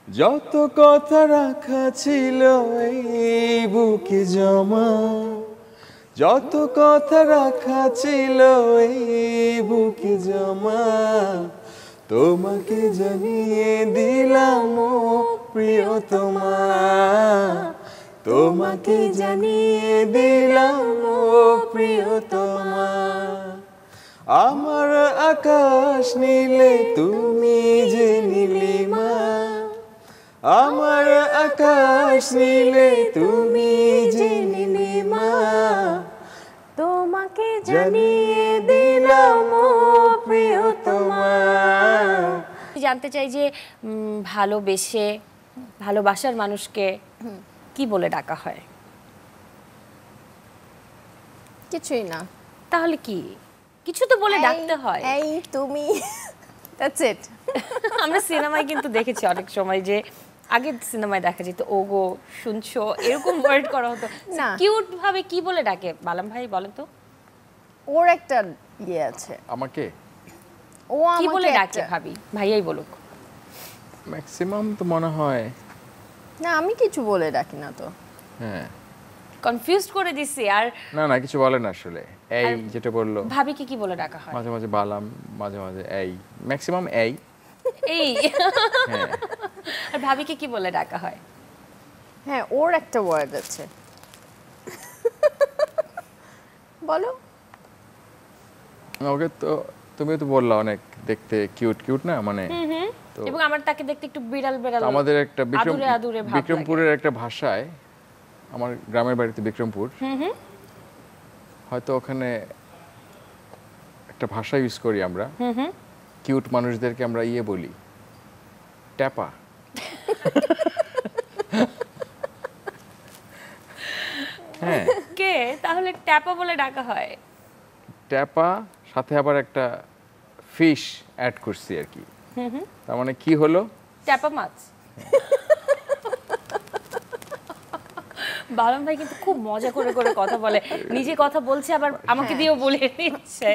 যত কথা রাখা ছিল এই বুকে জমা, যত কথা রাখা ছিল এই বুকে জমা, তোমাকে জানিয়ে দিলাম ও প্রিয়তমা, তোমাকে জানিয়ে দিলাম ও প্রিয়তমা। আমার আকাশ নীলে তুমি যে নীলিমা, আমার আকাশ নীলে তুমি যে নীলিমা, তোমাকে জানিয়ে দিলাম ও প্রিয়তমা। জানতে চাই যে ভালোবেসে ভালোবাসার মানুষকে কি বলে ডাকা হয়? কিছুই না। তাহলে কি? কিছু তো বলে ডাকতে হয়। এই তুমি, দ্যাটস ইট। আমরা সিনেমায় কিন্তু দেখেছি অনেক সময় যে আগে সিনেমায় দেখা যেত ওগো শুনছো এরকম ওয়ার্ড করা হতো না। কিউট ভাবে কি বলে ডাকে বালাম ভাই বলেন তো? ওর একটা ইয়ে আছে, আমাকে ও কি আমাকে বলে ডাকে একটা- ভাবি? ভাইয়াই বলুক। ম্যাক্সিমাম তো মনে হয় না, আমি কিছু বলে ডাকি না তো। হ্যাঁ, কনফিউজড করে দিছি। আর না না কিছু বলে না আসলে, এই যেটা বললো ভাবিকে কি বলে ডাকা হয়? মাঝে মাঝে বালাম, মাঝে মাঝে এই, ম্যাক্সিমাম এই। এই হ্যাঁ, আর ভাবিকে কি বলে ডাকা হয়? হ্যাঁ, ওর একটা ওয়ার্ড আছে। বলো। ওকে তো তুমি তো বললা অনেক দেখতে কিউট কিউট না মানে, তো এবং আমার তাকে দেখতে একটু বিড়াল বিড়াল আমাদের একটা আদুরে আদুরে ভাব লাগে। বিক্রমপুরের একটা ভাষায়, আমার গ্রামের বাড়িতে বিক্রমপুর, হয়তো ওখানে একটা ভাষা ইউজ করি আমরা, কিউট মানুষদেরকে আমরা ইয়ে বলি, ট্যাপা। হ্যাঁ, কে তাহলে ট্যাপা বলে ডাকা হয়? ট্যাপা সাথে আবার একটা ফিশ অ্যাড করছি আর কি, তার মানে কি হলো, ট্যাপা মাছ। বালম ভাই কিন্তু খুব মজা করে করে কথা বলে, নিজে কথা বলছে আবার আমাকে দিয়েও বলে দিচ্ছে।